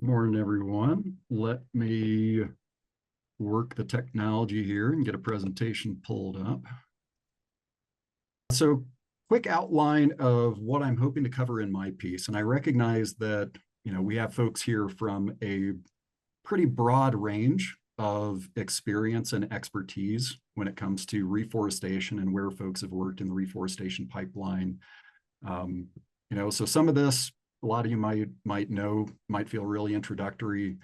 Morning, everyone. Let me work the technology here and get a presentation pulled up. So, quick outline of what I'm hoping to cover in my piece. And I recognize that, we have folks here from a pretty broad range of experience and expertise when it comes to reforestation and where folks have worked in the reforestation pipeline. Um, so some of this, a lot of you might know, might feel really introductory,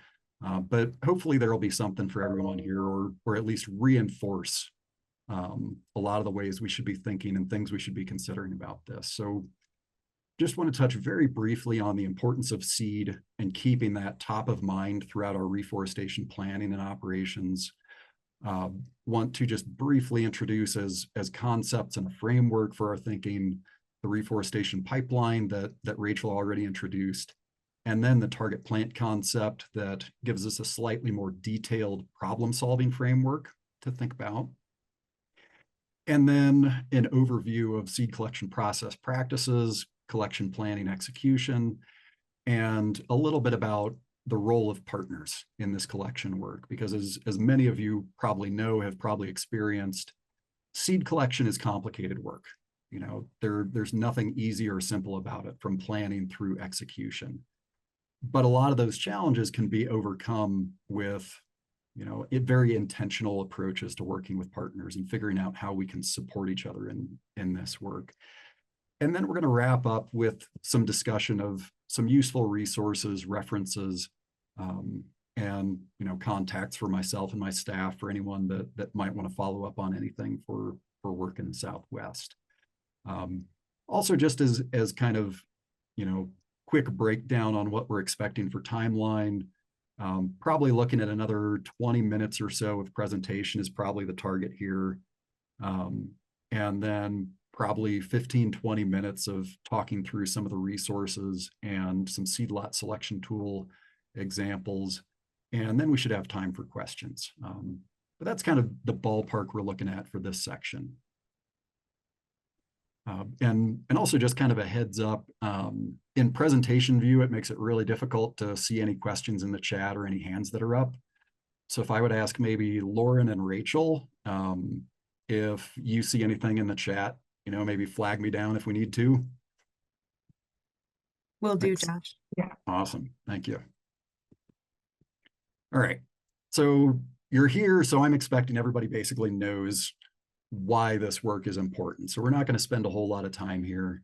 but hopefully there will be something for everyone here, or at least reinforce a lot of the ways we should be thinking and things we should be considering about this. So just want to touch very briefly on the importance of seed and keeping that top of mind throughout our reforestation planning and operations. Want to just briefly introduce as concepts and a framework for our thinking the reforestation pipeline that Rachel already introduced, and then the target plant concept that gives us a slightly more detailed problem-solving framework to think about. And then an overview of seed collection process practices, collection planning execution, and a little bit about the role of partners in this collection work, because as many of you probably know, have probably experienced, seed collection is complicated work. There's nothing easy or simple about it from planning through execution. But a lot of those challenges can be overcome with, very intentional approaches to working with partners and figuring out how we can support each other in this work. And then we're going to wrap up with some discussion of some useful resources, references, and contacts for myself and my staff for anyone that might want to follow up on anything for work in the Southwest. Also, just as kind of quick breakdown on what we're expecting for timeline, probably looking at another 20 minutes or so of presentation is probably the target here, and then probably 15-20 minutes of talking through some of the resources and some seed lot selection tool examples, and then we should have time for questions. But that's kind of the ballpark we're looking at for this section. And also just kind of a heads up, in presentation view, it makes it really difficult to see any questions in the chat or any hands that are up. So if I would ask maybe Lauren and Rachel, if you see anything in the chat, maybe flag me down if we need to. Will do, Josh. Yeah. Awesome. Thank you. All right. So you're here, so I'm expecting everybody basically knows why this work is important. So we're not going to spend a whole lot of time here.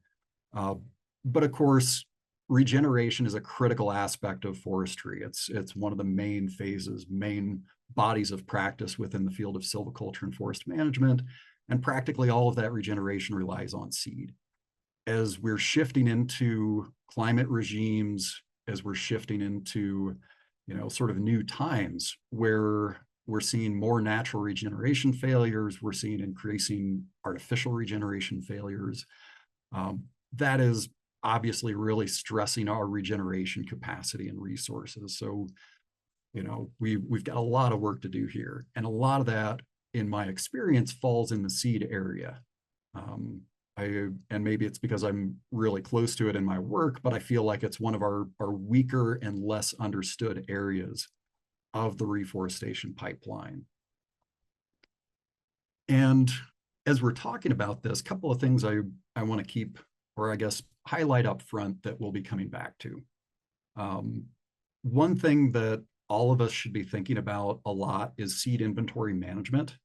But of course, regeneration is a critical aspect of forestry. It's one of the main phases, main bodies of practice within the field of silviculture and forest management. And practically all of that regeneration relies on seed. As we're shifting into climate regimes, as we're shifting into, sort of new times where we're seeing more natural regeneration failures, we're seeing increasing artificial regeneration failures. That is obviously really stressing our regeneration capacity and resources. So, we've got a lot of work to do here. And a lot of that, in my experience, falls in the seed area. And maybe it's because I'm really close to it in my work, but I feel like it's one of our weaker and less understood areas of the reforestation pipeline. And as we're talking about this, a couple of things I want to keep, or I guess highlight up front that we'll be coming back to. One thing that all of us should be thinking about a lot is seed inventory management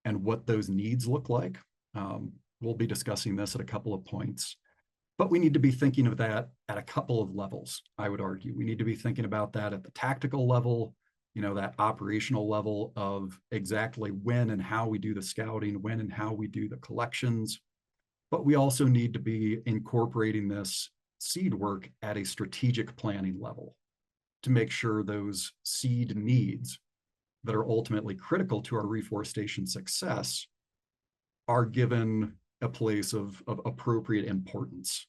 and what those needs look like. We'll be discussing this at a couple of points, but we need to be thinking of that at a couple of levels, I would argue. We need to be thinking about that at the tactical level, that operational level of exactly when and how we do the scouting, when and how we do the collections. But we also need to be incorporating this seed work at a strategic planning level to make sure those seed needs that are ultimately critical to our reforestation success are given a place of appropriate importance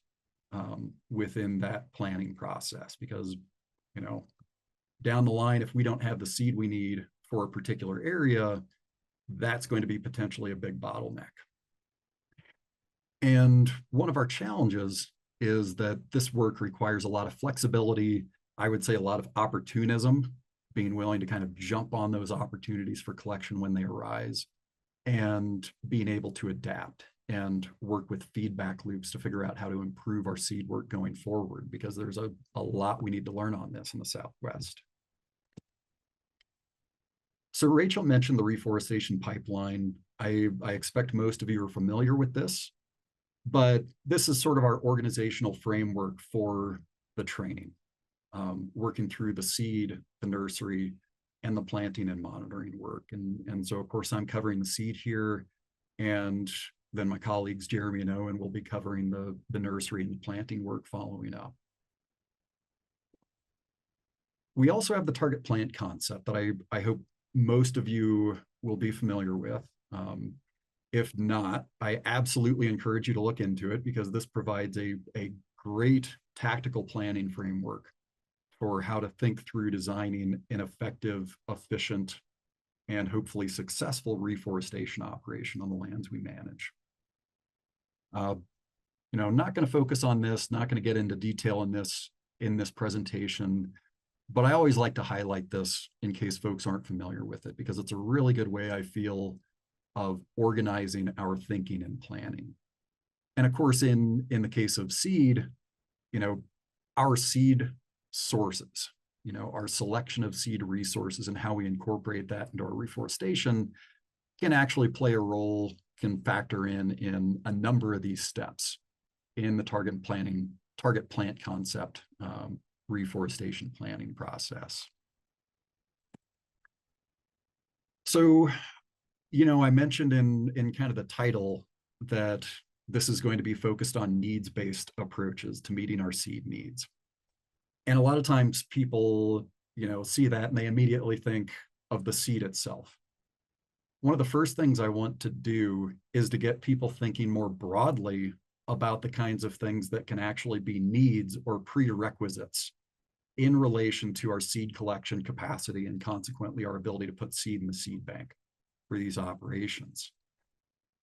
within that planning process. Because, down the line, if we don't have the seed we need for a particular area, that's going to be potentially a big bottleneck. And one of our challenges is that this work requires a lot of flexibility I would say a lot of opportunism, being willing to kind of jump on those opportunities for collection when they arise, and being able to adapt and work with feedback loops to figure out how to improve our seed work going forward, because there's a lot we need to learn on this in the Southwest. So Rachel mentioned the reforestation pipeline. I expect most of you are familiar with this, but this is sort of our organizational framework for the training, working through the seed, the nursery, and the planting and monitoring work. And so, of course, I'm covering the seed here, and then my colleagues, Jeremy and Owen, will be covering the nursery and the planting work following up. We also have the target plant concept that I hope most of you will be familiar with. If not, I absolutely encourage you to look into it, because this provides a great tactical planning framework for how to think through designing an effective, efficient, and hopefully successful reforestation operation on the lands we manage. Not going to focus on this, not going to get into detail in this presentation, but I always like to highlight this in case folks aren't familiar with it, because it's a really good way, I feel, of organizing our thinking and planning. And of course, in the case of seed, our seed sources, our selection of seed resources and how we incorporate that into our reforestation can actually play a role, can factor in a number of these steps in the target plant concept, reforestation planning process. So, I mentioned in kind of the title that this is going to be focused on needs-based approaches to meeting our seed needs. And a lot of times people, see that and they immediately think of the seed itself. One of the first things I want to do is to get people thinking more broadly about the kinds of things that can actually be needs or prerequisites in relation to our seed collection capacity, and consequently our ability to put seed in the seed bank for these operations.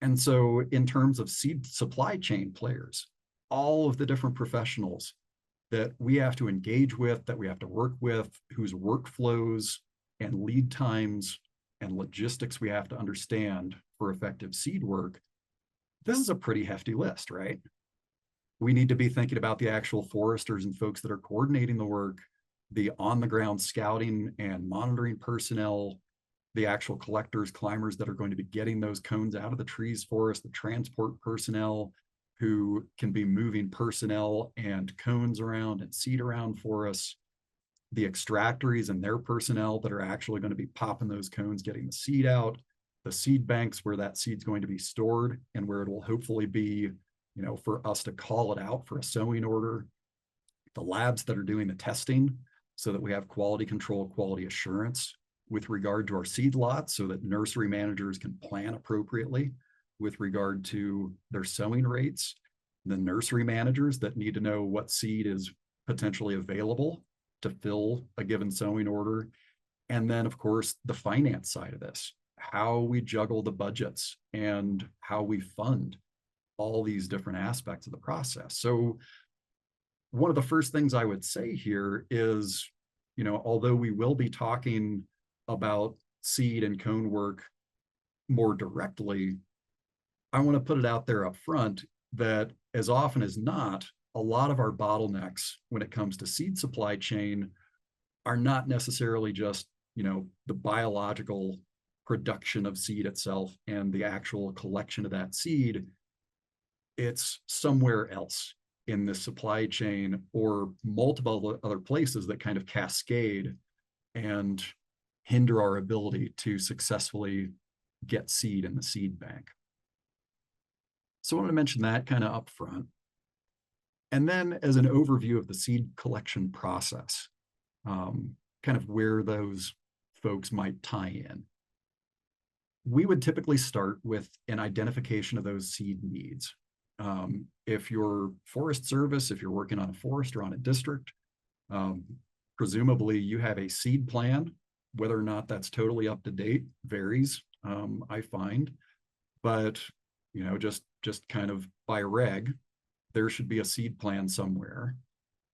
And so in terms of seed supply chain players, all of the different professionals that we have to engage with, that we have to work with, whose workflows and lead times and logistics we have to understand for effective seed work, this is a pretty hefty list, right? We need to be thinking about the actual foresters and folks that are coordinating the work, the on-the-ground scouting and monitoring personnel, the actual collectors, climbers that are going to be getting those cones out of the trees for us, the transport personnel who can be moving personnel and cones around and seed around for us, the extractories and their personnel that are actually going to be popping those cones, getting the seed out, the seed banks where that seed's going to be stored and where it will hopefully be, for us to call it out for a sowing order, the labs that are doing the testing so that we have quality control, quality assurance with regard to our seed lots, so that nursery managers can plan appropriately with regard to their sowing rates, the nursery managers that need to know what seed is potentially available to fill a given sowing order, and then of course the finance side of this, how we juggle the budgets and how we fund all these different aspects of the process. So one of the first things I would say here is, although we will be talking about seed and cone work more directly, I want to put it out there up front that as often as not, a lot of our bottlenecks when it comes to seed supply chain are not necessarily just, the biological production of seed itself and the actual collection of that seed. It's somewhere else in the supply chain or multiple other places that kind of cascade and hinder our ability to successfully get seed in the seed bank. So I want to mention that kind of up front. And then as an overview of the seed collection process, kind of where those folks might tie in. We would typically start with an identification of those seed needs. If you're Forest Service, if you're working on a forest or on a district, presumably you have a seed plan. Whether or not that's totally up to date varies, I find. But, just kind of by reg, there should be a seed plan somewhere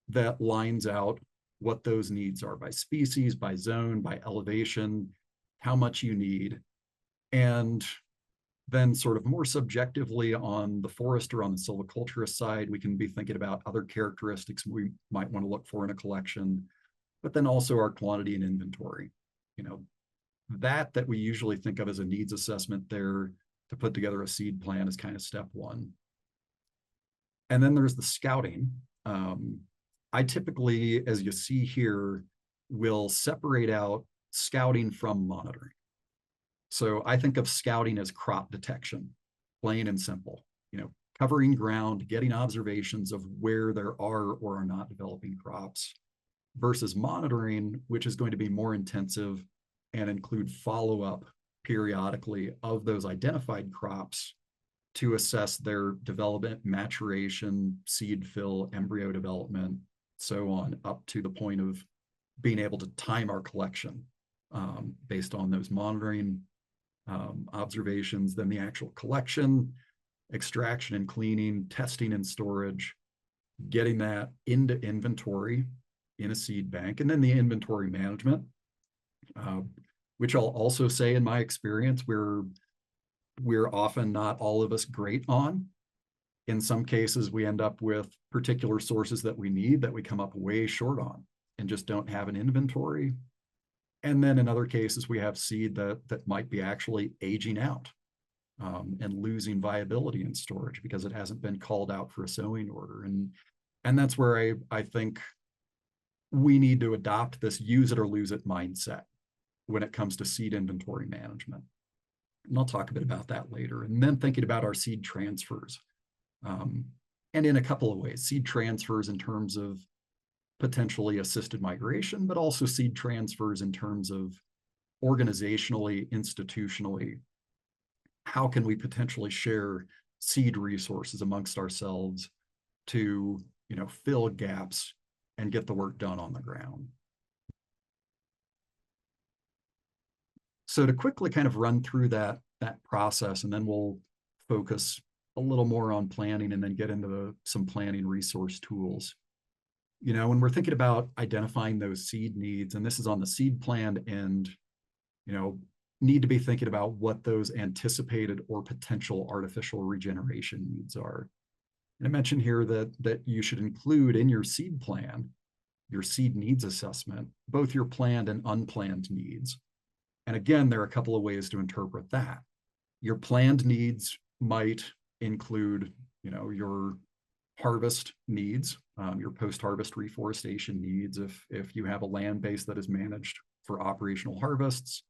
that lines out what those needs are by species, by zone, by elevation, how much you need. And then sort of more subjectively on the forest or on the silviculturist side, we can be thinking about other characteristics we might want to look for in a collection, but then also our quantity and inventory. You know, that we usually think of as a needs assessment there to put together a seed plan is kind of step one. And then there's the scouting. I typically, as you see here, will separate out scouting from monitoring. So I think of scouting as crop detection, plain and simple, you know, covering ground, getting observations of where there are or are not developing crops, versus monitoring, which is going to be more intensive and include follow-up periodically of those identified crops to assess their development, maturation, seed fill, embryo development, so on, up to the point of being able to time our collection based on those monitoring observations, then the actual collection, extraction and cleaning, testing and storage, getting that into inventory in a seed bank, and then the inventory management, which I'll also say in my experience, we're often not all of us great on. In some cases, we end up with particular sources that we need that we come up way short on and just don't have an inventory. And then in other cases, we have seed that might be actually aging out and losing viability in storage because it hasn't been called out for a sowing order. And that's where I think we need to adopt this use it or lose it mindset when it comes to seed inventory management. And I'll talk a bit about that later. And then thinking about our seed transfers. And in a couple of ways, seed transfers in terms of potentially assisted migration, but also seed transfers in terms of organizationally, institutionally, how can we potentially share seed resources amongst ourselves to, you know, fill gaps and get the work done on the ground. So to quickly kind of run through that process, and then we'll focus a little more on planning and then get into some planning resource tools. You know, when we're thinking about identifying those seed needs, and this is on the seed plan end, you know, need to be thinking about what those anticipated or potential artificial regeneration needs are. And I mentioned here that you should include in your seed plan, your seed needs assessment, both your planned and unplanned needs. And again, there are a couple of ways to interpret that. Your planned needs might include, you know, your harvest needs, your post-harvest reforestation needs, if you have a land base that is managed for operational harvests.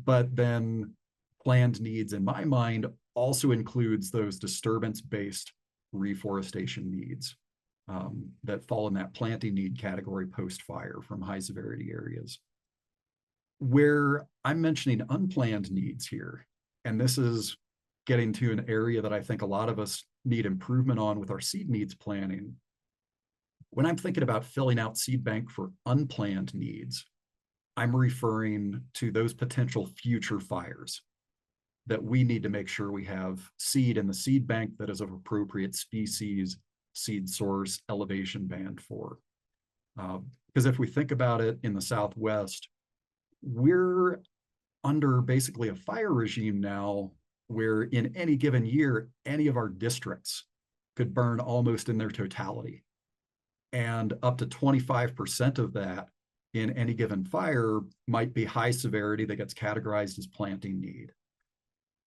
But then planned needs, in my mind, also includes those disturbance-based reforestation needs that fall in that planting need category post-fire from high severity areas. Where I'm mentioning unplanned needs here, and this is getting to an area that I think a lot of us need improvement on with our seed needs planning. When I'm thinking about filling out seed bank for unplanned needs, I'm referring to those potential future fires that we need to make sure we have seed in the seed bank that is of appropriate species, seed source, elevation band for. Because if we think about it in the Southwest, we're under basically a fire regime now where in any given year, any of our districts could burn almost in their totality. And up to 25% of that in any given fire might be high severity that gets categorized as planting need.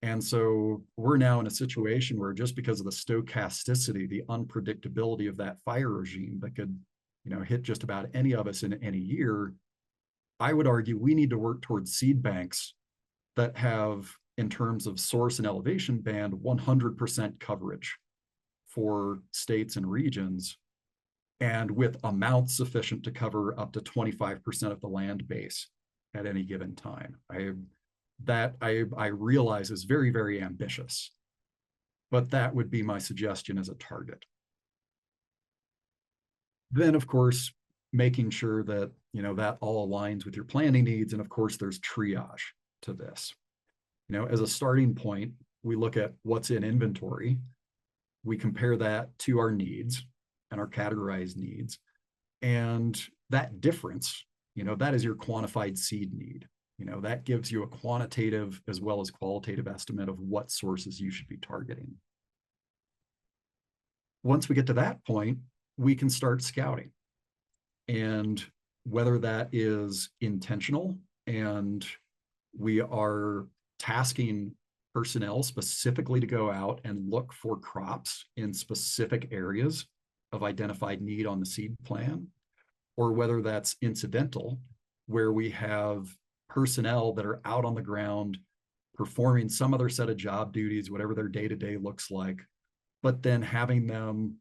And so we're now in a situation where just because of the stochasticity, the unpredictability of that fire regime that could, you know, hit just about any of us in any year, I would argue we need to work towards seed banks that have, in terms of source and elevation band, 100% coverage for states and regions, and with amounts sufficient to cover up to 25% of the land base at any given time. I realize is very, very ambitious, but that would be my suggestion as a target. Then, of course, making sure that, you know, that all aligns with your planning needs. And of course, there's triage to this. You know, as a starting point, we look at what's in inventory. We compare that to our needs and our categorized needs. And that difference, that is your quantified seed need. That gives you a quantitative as well as qualitative estimate of what sources you should be targeting. Once we get to that point, we can start scouting. And whether that is intentional and we are tasking personnel specifically to go out and look for crops in specific areas of identified need on the seed plan, or whether that's incidental, where we have personnel that are out on the ground performing some other set of job duties, whatever their day-to-day looks like, but then having them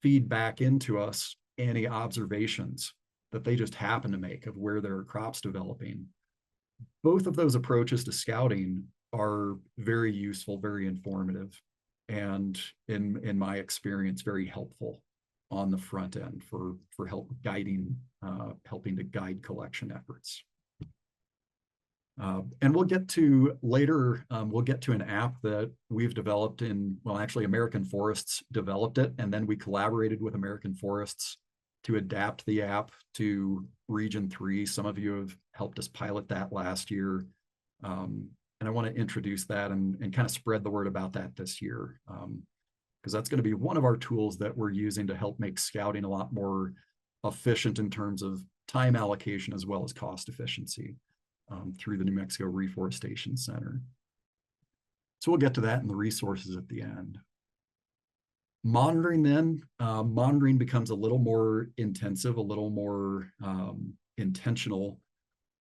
feed back into us any observations that they just happen to make of where there are crops developing. Both of those approaches to scouting are very useful, very informative, and in my experience, very helpful on the front end for helping to guide collection efforts. And we'll get to later, we'll get to an app that we've developed actually American Forests developed it, and then we collaborated with American Forests to adapt the app to Region 3. Some of you have helped us pilot that last year. And I want to introduce that and kind of spread the word about that this year, because that's going to be one of our tools that we're using to help make scouting a lot more efficient in terms of time allocation as well as cost efficiency through the New Mexico Reforestation Center. So we'll get to that in the resources at the end. Monitoring then, monitoring becomes a little more intensive, a little more intentional,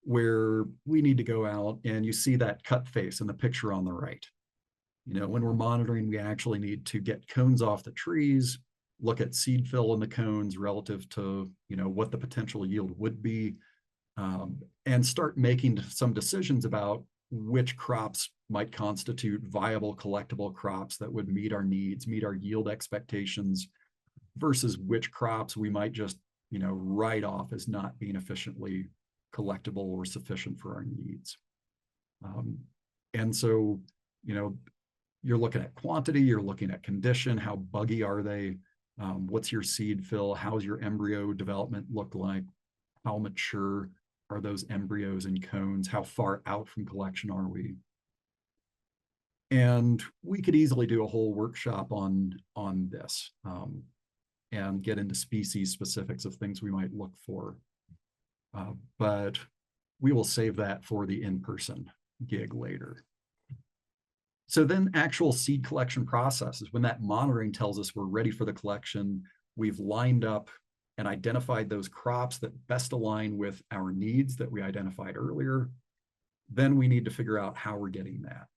where we need to go out, and you see that cut face in the picture on the right. When we're monitoring, we actually need to get cones off the trees, look at seed fill in the cones relative to, what the potential yield would be, and start making some decisions about which crops might constitute viable collectible crops that would meet our needs, meet our yield expectations, versus which crops we might just, write off as not being efficiently collectible or sufficient for our needs. And so, you're looking at quantity, you're looking at condition, how buggy are they, what's your seed fill, how's your embryo development look like, how mature are those embryos and cones, how far out from collection are we? And we could easily do a whole workshop on this and get into species specifics of things we might look for. But we will save that for the in-person gig later. So then actual seed collection processes, when that monitoring tells us we're ready for the collection, we've lined up and identified those crops that best align with our needs that we identified earlier, then we need to figure out how we're getting that.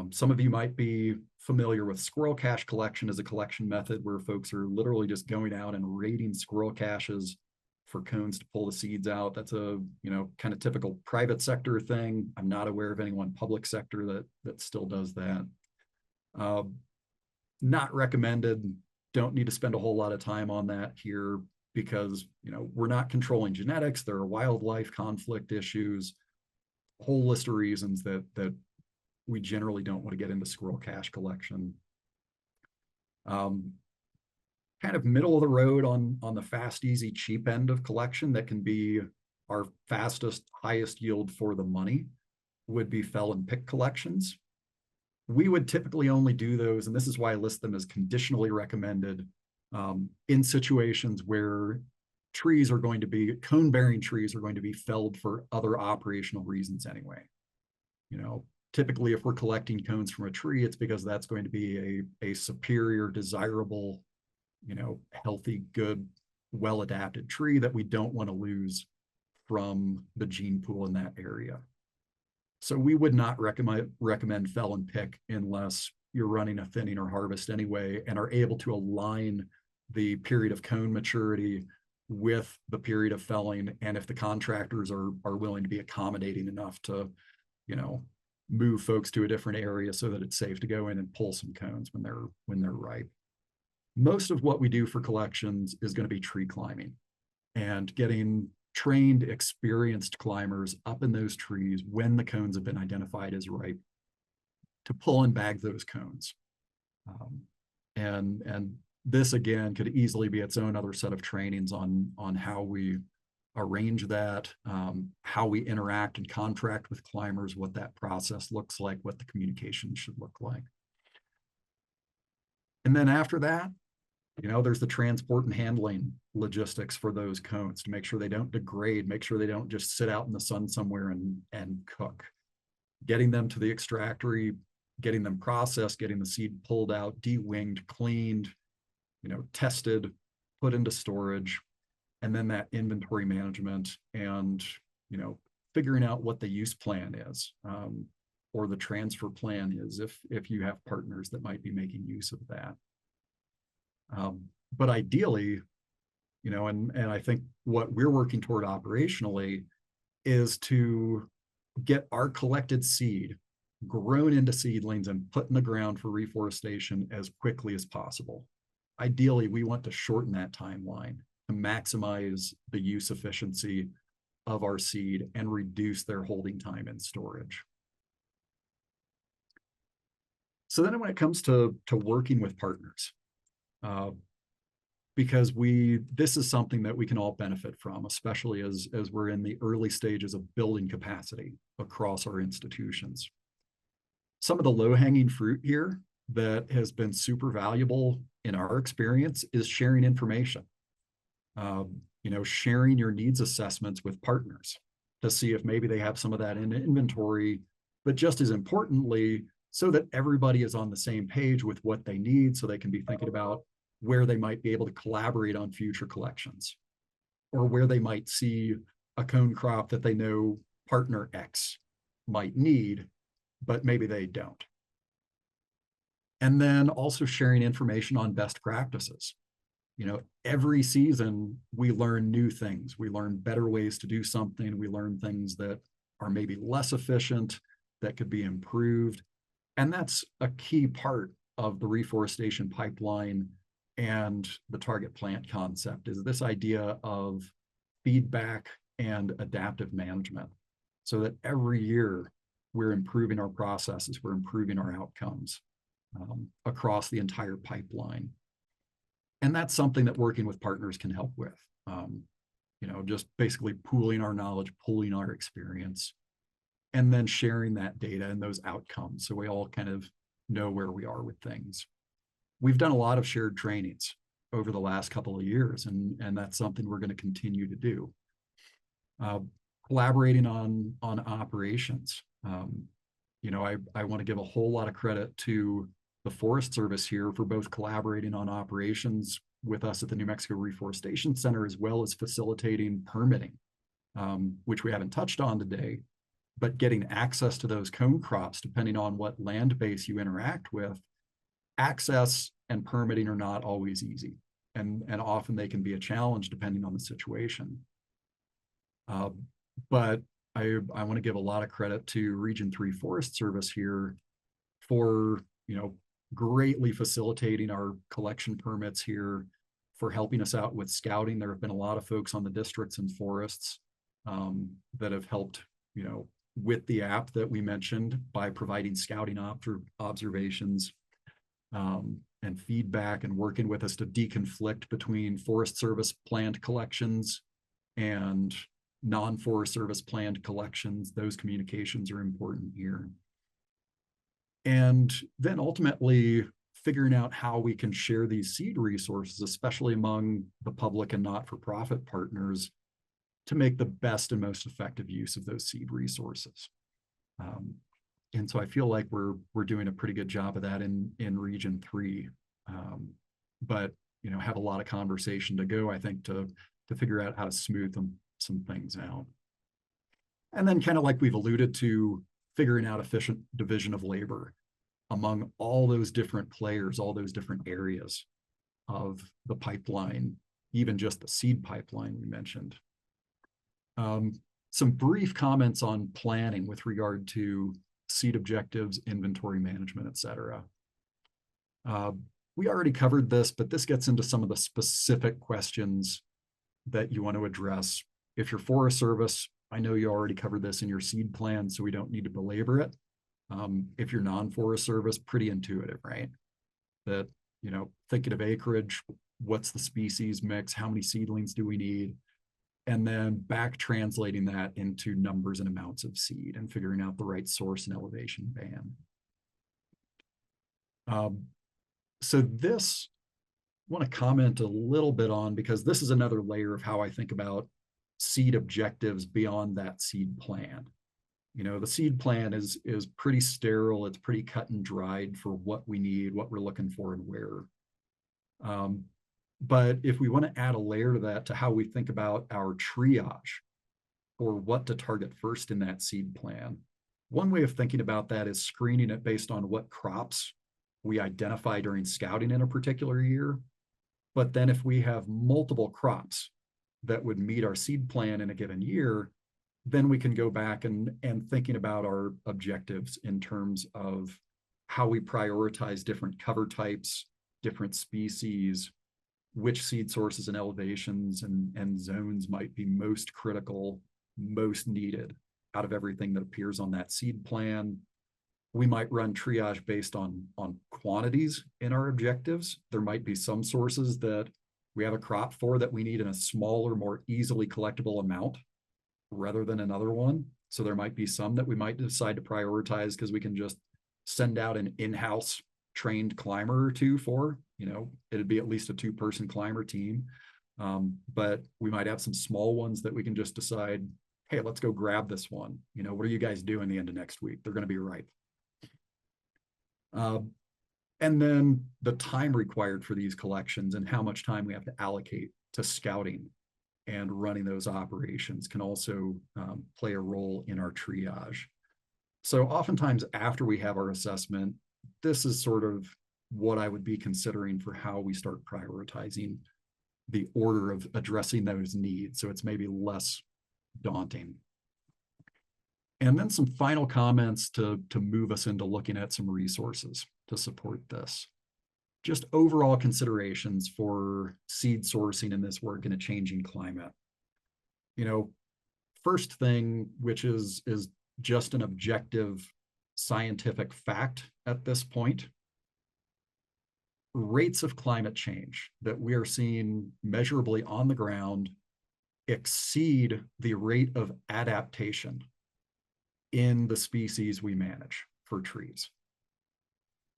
Some of you might be familiar with squirrel cache collection as a collection method where folks are literally just going out and raiding squirrel caches for cones to pull the seeds out. That's a kind of typical private sector thing. I'm not aware of anyone public sector that still does that. Not recommended. Don't need to spend a whole lot of time on that here because we're not controlling genetics. There are wildlife conflict issues, a whole list of reasons that we generally don't want to get into squirrel cache collection. Kind of middle of the road on the fast, easy, cheap end of collection that can be our fastest, highest yield for the money would be fell and pick collections. We would typically only do those, and this is why I list them as conditionally recommended, in situations where trees are going to be, cone-bearing trees are going to be felled for other operational reasons anyway. Typically if we're collecting cones from a tree, it's because that's going to be a superior, desirable, healthy, good, well-adapted tree that we don't want to lose from the gene pool in that area. So we would not recommend fell and pick unless you're running a thinning or harvest anyway and are able to align the period of cone maturity with the period of felling. And if the contractors are willing to be accommodating enough to, move folks to a different area so that it's safe to go in and pull some cones when they're ripe. Most of what we do for collections is going to be tree climbing and getting trained, experienced climbers up in those trees when the cones have been identified as ripe to pull and bag those cones. And this again could easily be its own other set of trainings on how we arrange that, how we interact and contract with climbers, what that process looks like, what the communication should look like. And then after that, there's the transport and handling logistics for those cones to make sure they don't degrade, make sure they don't just sit out in the sun somewhere and cook. Getting them to the extractory, getting them processed, getting the seed pulled out, de-winged, cleaned, tested, put into storage, and then that inventory management and, figuring out what the use plan is, or the transfer plan is if you have partners that might be making use of that. But ideally, and I think what we're working toward operationally is to get our collected seed grown into seedlings and put in the ground for reforestation as quickly as possible. Ideally, we want to shorten that timeline to maximize the use efficiency of our seed and reduce their holding time in storage. So then when it comes to working with partners, because this is something that we can all benefit from, especially as we're in the early stages of building capacity across our institutions. Some of the low-hanging fruit here that has been super valuable in our experience is sharing information. Sharing your needs assessments with partners to see if maybe they have some of that in inventory, but just as importantly, so that everybody is on the same page with what they need, so they can be thinking about where they might be able to collaborate on future collections, or where they might see a cone crop that they know partner X might need, but maybe they don't. And then also sharing information on best practices. Every season we learn new things. We learn better ways to do something. We learn things that are maybe less efficient, that could be improved. And that's a key part of the reforestation pipeline and the target plant concept, is this idea of feedback and adaptive management, so that every year we're improving our processes, we're improving our outcomes across the entire pipeline. And that's something that working with partners can help with, just basically pooling our knowledge, pooling our experience, and then sharing that data and those outcomes so we all kind of know where we are with things. We've done a lot of shared trainings over the last couple of years, and that's something we're going to continue to do. Collaborating on operations. I want to give a whole lot of credit to the Forest Service here for both collaborating on operations with us at the New Mexico Reforestation Center, as well as facilitating permitting, which we haven't touched on today, but getting access to those cone crops, depending on what land base you interact with, access and permitting are not always easy. And often they can be a challenge depending on the situation. But I want to give a lot of credit to Region 3 Forest Service here for, greatly facilitating our collection permits here, for helping us out with scouting. There have been a lot of folks on the districts and forests that have helped, with the app that we mentioned, by providing scouting observations and feedback, and working with us to deconflict between Forest Service planned collections and non-Forest Service planned collections. Those communications are important here. And then ultimately figuring out how we can share these seed resources, especially among the public and not-for-profit partners, to make the best and most effective use of those seed resources. And so I feel like we're doing a pretty good job of that in Region 3, but have a lot of conversation to go, I think, to figure out how to smooth some things out. And then, kind of like we've alluded to, figuring out efficient division of labor among all those different players, all those different areas of the pipeline, even just the seed pipeline we mentioned. Some brief comments on planning with regard to seed objectives, inventory management, et cetera. We already covered this, but this gets into some of the specific questions that you want to address. If you're Forest Service, I know you already covered this in your seed plan, so we don't need to belabor it. If you're non-Forest Service, pretty intuitive, right? That, thinking of acreage, what's the species mix? How many seedlings do we need? and then back translating that into numbers and amounts of seed and figuring out the right source and elevation band. So this I want to comment a little bit on, because this is another layer of how I think about seed objectives beyond that seed plan. The seed plan is pretty sterile. It's pretty cut and dried for what we need, what we're looking for, and where. But if we want to add a layer to that, to how we think about our triage or what to target first in that seed plan, one way of thinking about that is screening it based on what crops we identify during scouting in a particular year. But then if we have multiple crops that would meet our seed plan in a given year, then we can go back and thinking about our objectives in terms of how we prioritize different cover types, different species, which seed sources and elevations and zones might be most critical, most needed out of everything that appears on that seed plan. We might run triage based on quantities in our objectives. There might be some sources that we have a crop for that we need in a smaller, more easily collectible amount rather than another one. So there might be some that we might decide to prioritize because we can just send out an in-house trained climber or two for, it'd be at least a 2-person climber team. But we might have some small ones that we can just decide, hey, let's go grab this one. What are you guys doing the end of next week? They're going to be ripe. And then the time required for these collections and how much time we have to allocate to scouting and running those operations can also play a role in our triage. So oftentimes after we have our assessment, this is sort of what I would be considering for how we start prioritizing the order of addressing those needs. So it's maybe less daunting. And then some final comments to move us into looking at some resources to support this. Just overall considerations for seed sourcing in this work in a changing climate. First thing, which is just an objective scientific fact at this point, rates of climate change that we are seeing measurably on the ground exceed the rate of adaptation in the species we manage for trees.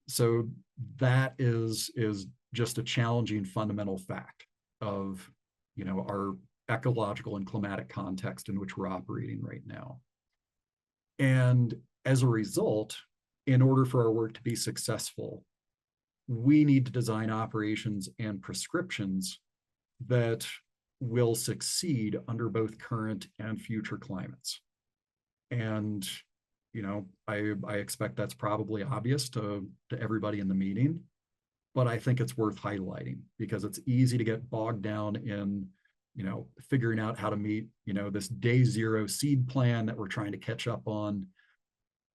So that is just a challenging fundamental fact of our ecological and climatic context in which we're operating right now. And as a result, in order for our work to be successful, we need to design operations and prescriptions that will succeed under both current and future climates. And I expect that's probably obvious to everybody in the meeting, but I think it's worth highlighting because it's easy to get bogged down in figuring out how to meet this day zero seed plan that we're trying to catch up on,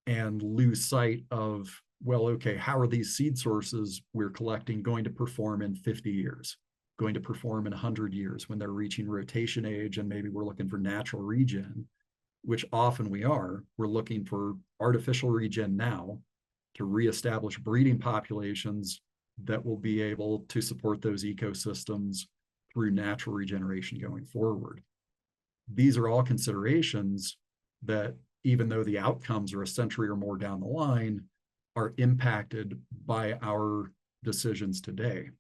and lose sight of, well, okay, how are these seed sources we're collecting going to perform in 50 years, going to perform in 100 years when they're reaching rotation age, and maybe we're looking for natural regen, which often we are. We're looking for artificial regen now to reestablish breeding populations that will be able to support those ecosystems through natural regeneration going forward. These are all considerations that, even though the outcomes are a century or more down the line, are impacted by our decisions today.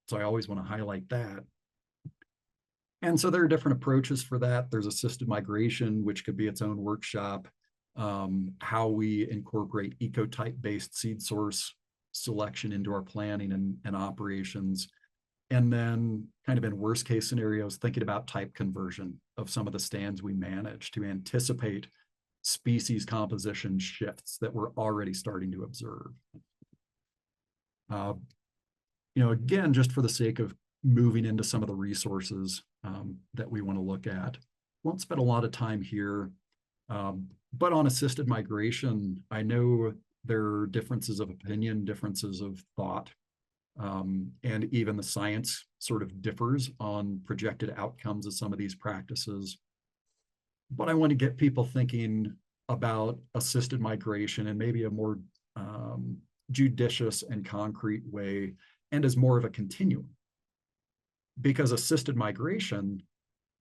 So I always want to highlight that. And so there are different approaches for that. There's assisted migration, which could be its own workshop, how we incorporate ecotype-based seed source selection into our planning and operations. And then kind of in worst case scenarios, thinking about type conversion of some of the stands we manage to anticipate species composition shifts that we're already starting to observe. Again, just for the sake of moving into some of the resources that we want to look at, won't spend a lot of time here, but on assisted migration, I know there are differences of opinion, differences of thought, and even the science sort of differs on projected outcomes of some of these practices. But I want to get people thinking about assisted migration in maybe a more judicious and concrete way, and as more of a continuum. Because assisted migration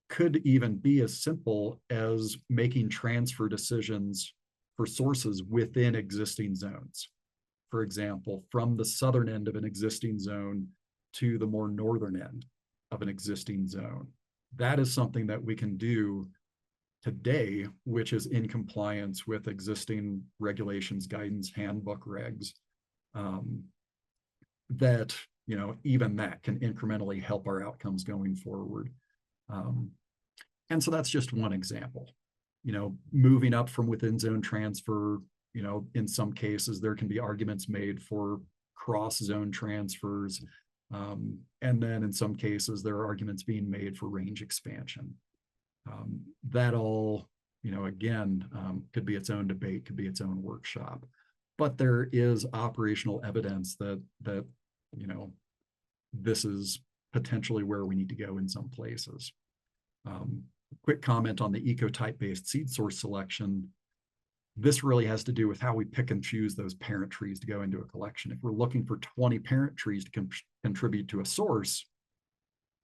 could even be as simple as making transfer decisions for sources within existing zones. For example, from the southern end of an existing zone to the more northern end of an existing zone. That is something that we can do today, which is in compliance with existing regulations, guidance, handbook regs, that, even that can incrementally help our outcomes going forward. And so that's just one example. Moving up from within zone transfer, in some cases, there can be arguments made for cross zone transfers. And then in some cases, there are arguments being made for range expansion. That all, again, could be its own debate, could be its own workshop. But there is operational evidence that this is potentially where we need to go in some places. Quick comment on the ecotype-based seed source selection. This really has to do with how we pick and choose those parent trees to go into a collection. If we're looking for 20 parent trees to contribute to a source,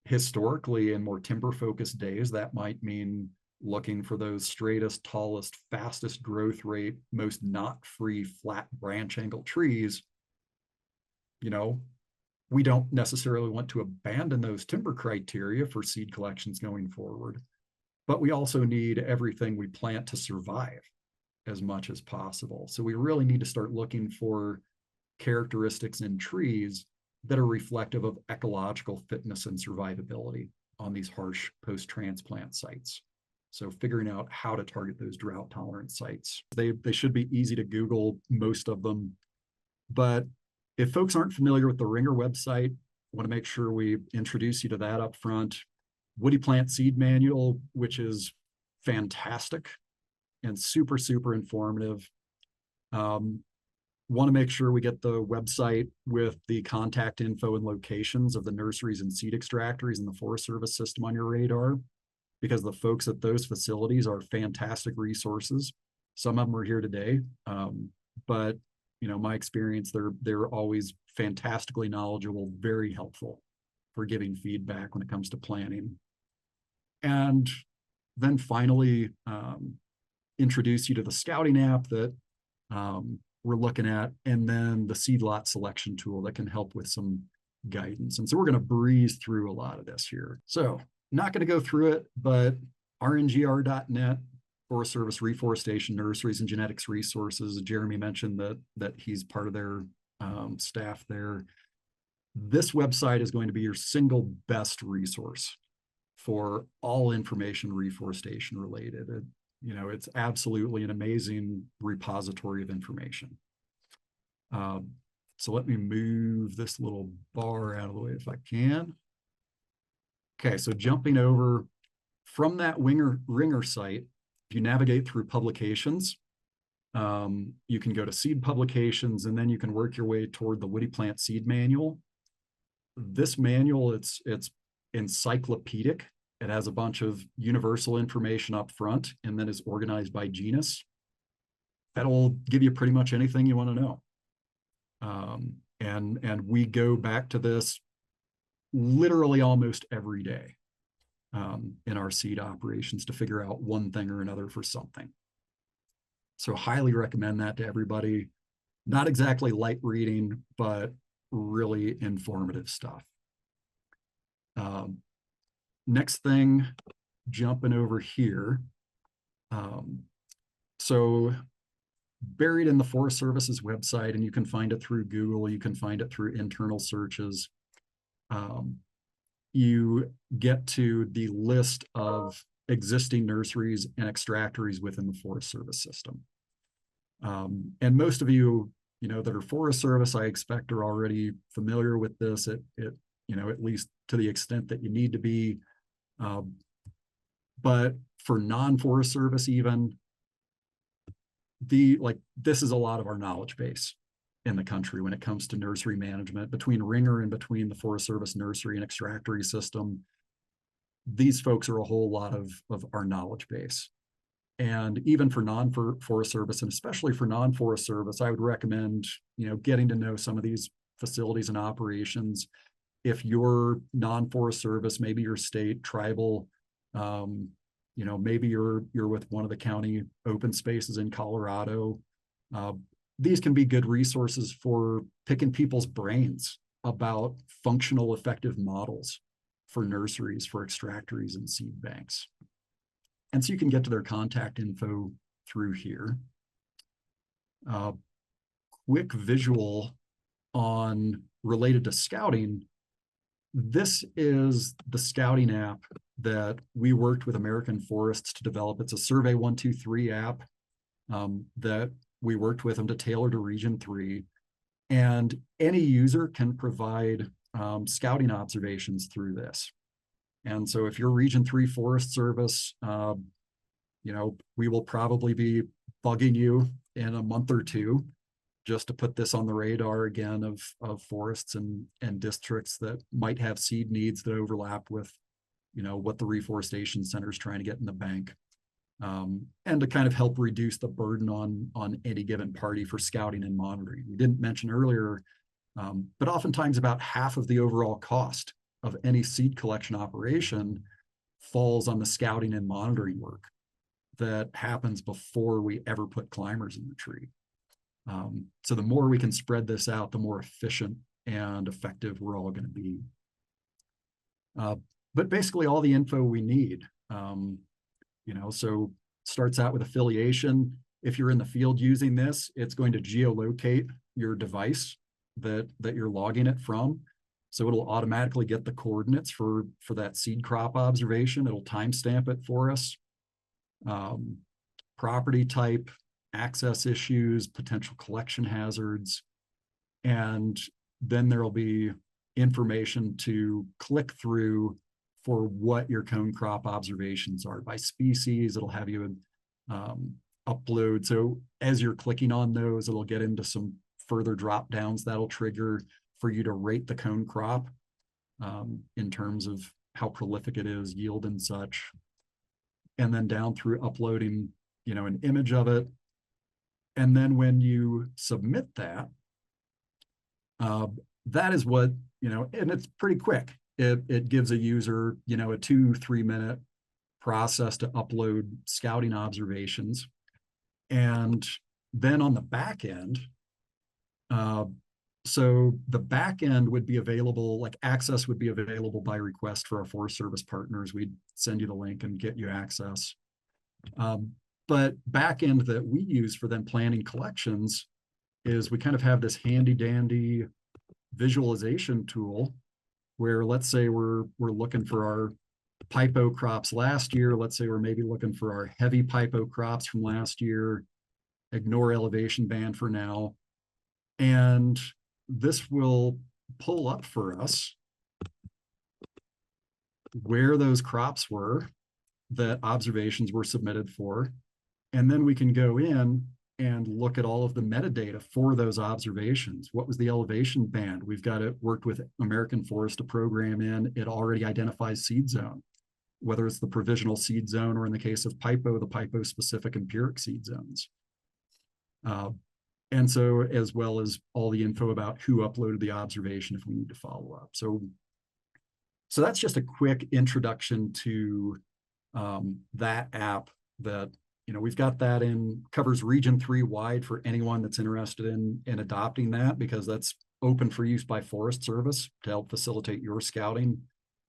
historically in more timber-focused days, that might mean looking for those straightest, tallest, fastest growth rate, most knot-free, flat branch angle trees. We don't necessarily want to abandon those timber criteria for seed collections going forward, but we also need everything we plant to survive as much as possible. So we really need to start looking for characteristics in trees that are reflective of ecological fitness and survivability on these harsh post-transplant sites. So figuring out how to target those drought-tolerant sites. They should be easy to Google, most of them. But if folks aren't familiar with the Ringer website, I want to make sure we introduce you to that up front. Woody Plant Seed Manual, which is fantastic and super, super informative. Want to make sure we get the website with the contact info and locations of the nurseries and seed extractories in the Forest Service system on your radar, because the folks at those facilities are fantastic resources. Some of them are here today, but my experience, they're always fantastically knowledgeable, very helpful for giving feedback when it comes to planning. And then finally, introduce you to the scouting app that we're looking at, and then the seed lot selection tool that can help with some guidance. And so we're going to breeze through a lot of this here. So not going to go through it, but rngr.net, Forest Service Reforestation Nurseries and Genetics Resources. Jeremy mentioned that he's part of their staff there. This website is going to be your single best resource for all information reforestation related. It's absolutely an amazing repository of information. So let me move this little bar out of the way if I can. Okay, so jumping over from that Ringer site, if you navigate through publications, you can go to seed publications, and then you can work your way toward the Woody Plant Seed Manual. This manual, it's encyclopedic. It has a bunch of universal information up front and then is organized by genus. That'll give you pretty much anything you want to know. And we go back to this literally almost every day in our seed operations to figure out one thing or another for something. So highly recommend that to everybody. Not exactly light reading, but really informative stuff. Next thing, jumping over here. So buried in the Forest Service's website, and you can find it through Google, you can find it through internal searches. You get to the list of existing nurseries and extractories within the Forest Service system. And most of you, that are Forest Service, I expect are already familiar with this at least to the extent that you need to be. But for non-Forest Service, even this is a lot of our knowledge base in the country when it comes to nursery management. Between Ringer and between the Forest Service nursery and extractory system, these folks are a whole lot of our knowledge base. And even for non-Forest Service, and especially for non-Forest Service, I would recommend, getting to know some of these facilities and operations. If you're non-Forest Service, maybe your state, tribal, Maybe you're with one of the county open spaces in Colorado. These can be good resources for picking people's brains about functional, effective models for nurseries, for extractories, and seed banks. And so you can get to their contact info through here. Quick visual on related to scouting. This is the scouting app that we worked with American Forests to develop. It's a Survey 123 app that we worked with them to tailor to Region 3. And any user can provide scouting observations through this. And so if you're Region 3 Forest Service, we will probably be bugging you in a month or two just to put this on the radar again of forests and districts that might have seed needs that overlap with, what the Reforestation Center is trying to get in the bank. And to kind of help reduce the burden on any given party for scouting and monitoring. We didn't mention earlier, but oftentimes about half of the overall cost of any seed collection operation falls on the scouting and monitoring work that happens before we ever put climbers in the tree. So the more we can spread this out, the more efficient and effective we're all going to be. But basically all the info we need, so starts out with affiliation. If you're in the field using this, it's going to geolocate your device that you're logging it from. So it'll automatically get the coordinates for that seed crop observation. It'll timestamp it for us. Property type, access issues, potential collection hazards, and then there'll be information to click through for what your cone crop observations are. By species, it'll have you upload. So as you're clicking on those, it'll get into some further drop downs that'll trigger for you to rate the cone crop in terms of how prolific it is, yield and such. And then down through uploading, an image of it. And then when you submit that, that is what, and it's pretty quick. It gives a user, a 2-3 minute process to upload scouting observations. And then on the back end, so the back end would be available, like access would be available by request for our Forest Service partners. We'd send you the link and get you access. But back end that we use for then planning collections is we kind of have this handy dandy visualization tool where, let's say we're looking for our pipo crops last year. Let's say we're maybe looking for our heavy pipo crops from last year. Ignore elevation band for now. And this will pull up for us where those crops were that observations were submitted for. And then we can go in and look at all of the metadata for those observations. What was the elevation band? We've got it worked with American Forest to program in. It already identifies seed zone, whether it's the provisional seed zone or in the case of pipo, the pipo specific empiric seed zones. And so, as well as all the info about who uploaded the observation if we need to follow up. So that's just a quick introduction to that app that, we've got that covers Region 3 wide for anyone that's interested in adopting that, because that's open for use by Forest Service to help facilitate your scouting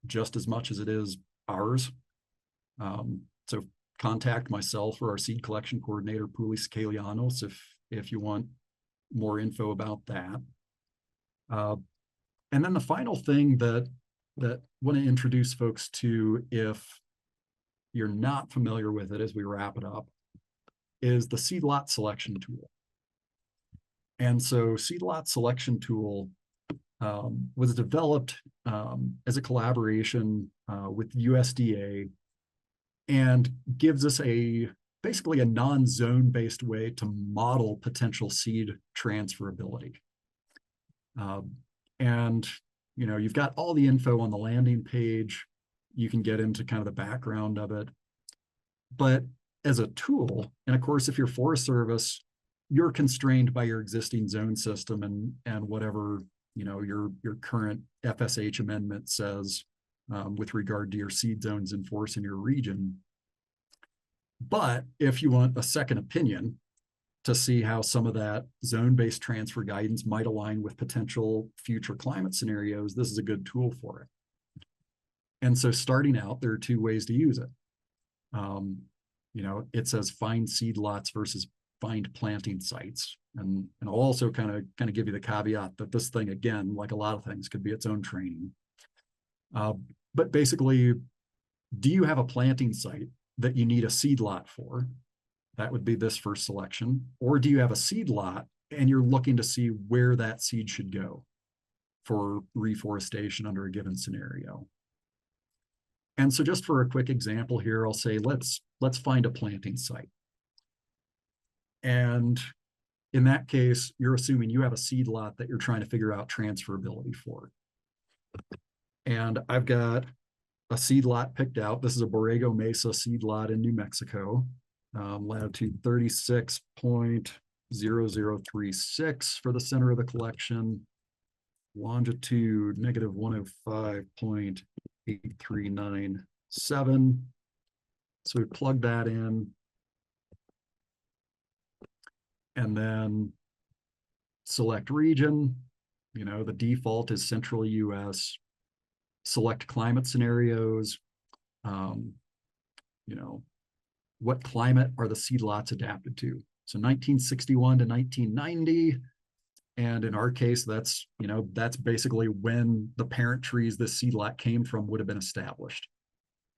just as much as it is ours. So contact myself or our seed collection coordinator, Pulis Kalianos, if you want more info about that. And then the final thing that I want to introduce folks to, if you're not familiar with it as we wrap it up, is the seed lot selection tool. And so seed lot selection tool was developed as a collaboration with USDA and gives us basically a non-zone based way to model potential seed transferability. And you've got all the info on the landing page. You can get into kind of the background of it. But as a tool, and of course, if you're Forest Service, you're constrained by your existing zone system and whatever your current FSH amendment says with regard to your seed zones in force in your region. But if you want a second opinion to see how some of that zone-based transfer guidance might align with potential future climate scenarios, this is a good tool for it. And so starting out, there are two ways to use it. It says find seed lots versus find planting sites. And I'll also kind of give you the caveat that this thing, again, like a lot of things, could be its own training. But basically, do you have a planting site that you need a seed lot for? That would be this first selection. Or do you have a seed lot and you're looking to see where that seed should go for reforestation under a given scenario? And so just for a quick example here, I'll say, let's find a planting site. And in that case, you're assuming you have a seed lot that you're trying to figure out transferability for. And I've got a seed lot picked out. This is a Borrego Mesa seed lot in New Mexico, latitude 36.0036 for the center of the collection, longitude negative 105.8397. So we plug that in. And then select region. The default is central US. Select climate scenarios. What climate are the seed lots adapted to? So 1961 to 1990. And in our case, that's basically when the parent trees this seed lot came from would have been established.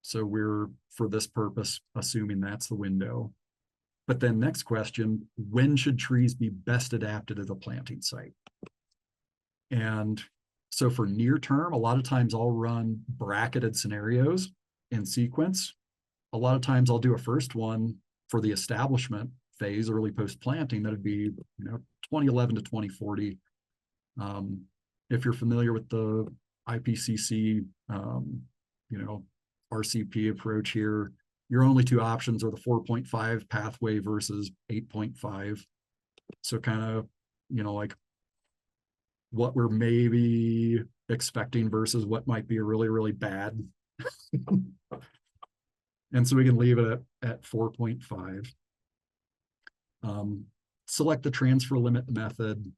So we're, for this purpose, assuming that's the window. But then next question, when should trees be best adapted to the planting site? And so for near term, a lot of times I'll run bracketed scenarios in sequence. A lot of times I'll do a first one for the establishment phase, early post-planting, that'd be 2011 to 2040. If you're familiar with the IPCC, RCP approach here, your only two options are the 4.5 pathway versus 8.5. So kind of, like what we're maybe expecting versus what might be a really, really bad. And so we can leave it at 4.5. Select the transfer limit method.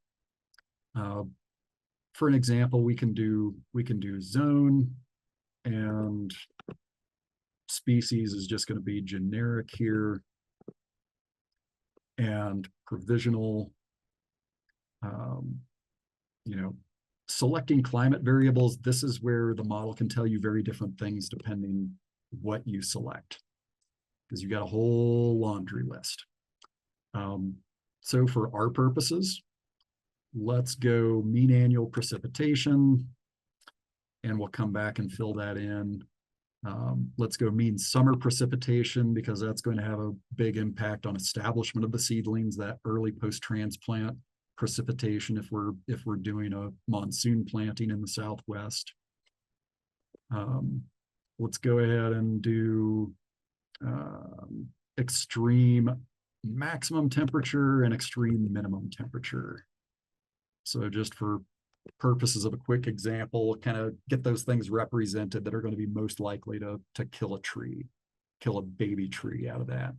For an example, we can do zone, and species is just going to be generic here, and provisional. Selecting climate variables, this is where the model can tell you very different things depending what you select, because you got a whole laundry list. So for our purposes, let's go mean annual precipitation, and we'll come back and fill that in. Let's go mean summer precipitation, because that's going to have a big impact on establishment of the seedlings, that early post-transplant precipitation if we're doing a monsoon planting in the Southwest. Let's go ahead and do extreme maximum temperature and extreme minimum temperature. So just for purposes of a quick example, kind of get those things represented that are going to be most likely to kill a tree, kill a baby tree out of that.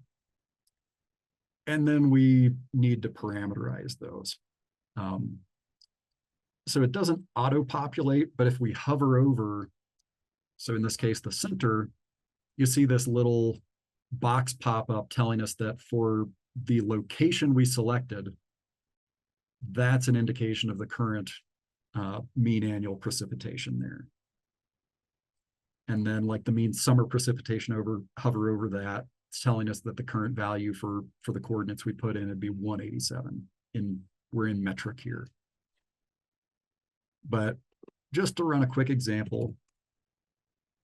And then we need to parameterize those. So it doesn't auto-populate, but if we hover over, so in this case, the center, you see this little box pop up telling us that for the location we selected, that's an indication of the current mean annual precipitation there. And then like the mean summer precipitation, hover over that, it's telling us that the current value for the coordinates we put in would be 187. We're in metric here. But just to run a quick example,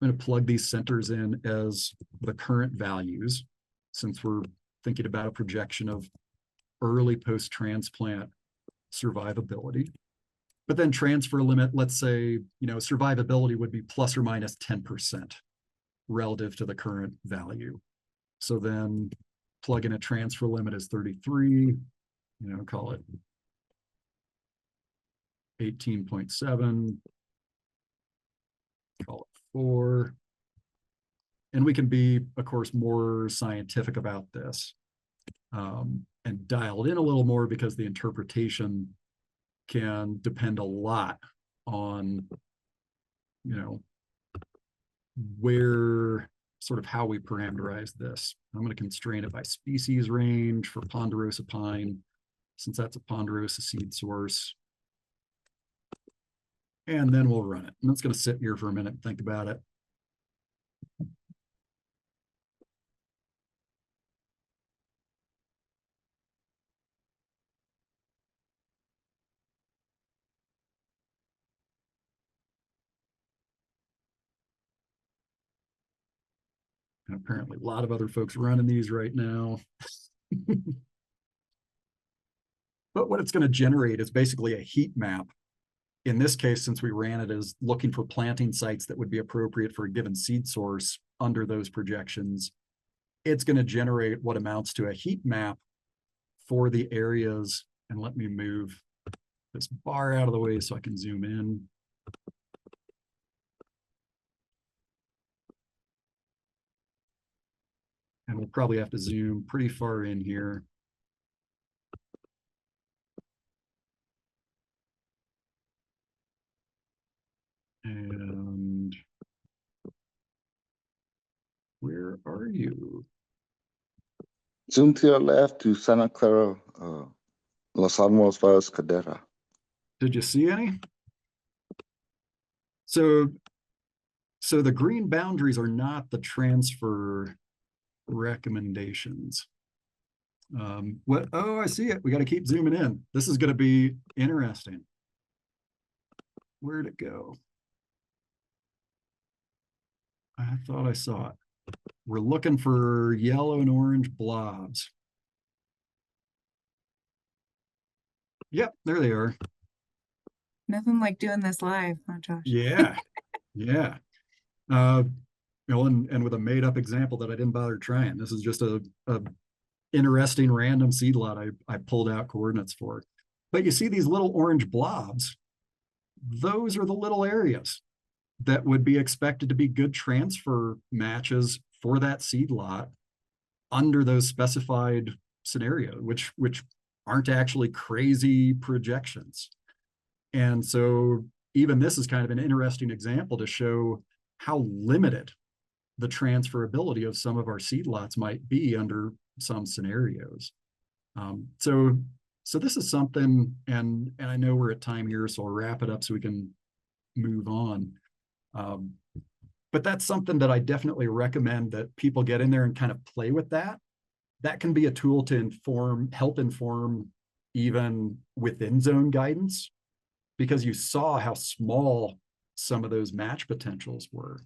I'm going to plug these centers in as the current values, since we're thinking about a projection of early post-transplant survivability. But then transfer limit, let's say, survivability would be plus or minus 10% relative to the current value. So then plug in a transfer limit as 33, call it 18.7, call it 4. And we can be, of course, more scientific about this and dialed in a little more because the interpretation can depend a lot on, where sort of how we parameterize this. I'm going to constrain it by species range for ponderosa pine, since that's a ponderosa seed source. And then we'll run it. And it's going to sit here for a minute and think about it. And apparently a lot of other folks running these right now. But what it's going to generate is basically a heat map. In this case, since we ran it as looking for planting sites that would be appropriate for a given seed source under those projections, it's going to generate what amounts to a heat map for the areas. And let me move this bar out of the way so I can zoom in. And we'll probably have to zoom pretty far in here. And where are you? Zoom to your left to Santa Clara, Los Alamos, Valles, Cadera. Did you see any? So the green boundaries are not the transfer recommendations. Oh, I see it. We got to keep zooming in. This is going to be interesting. Where'd it go? I thought I saw it. We're looking for yellow and orange blobs. Yep, there they are. Nothing like doing this live, huh, Josh? Yeah, yeah. And with a made up example that I didn't bother trying. This is just a interesting random seed lot I pulled out coordinates for. But you see these little orange blobs, those are the little areas that would be expected to be good transfer matches for that seed lot under those specified scenarios, which aren't actually crazy projections. And so even this is kind of an interesting example to show how limited the transferability of some of our seed lots might be under some scenarios. So this is something, and I know we're at time here, so I'll wrap it up so we can move on. But that's something that I definitely recommend that people get in there and kind of play with that. That can be a tool to help inform even within zone guidance, because you saw how small some of those match potentials were.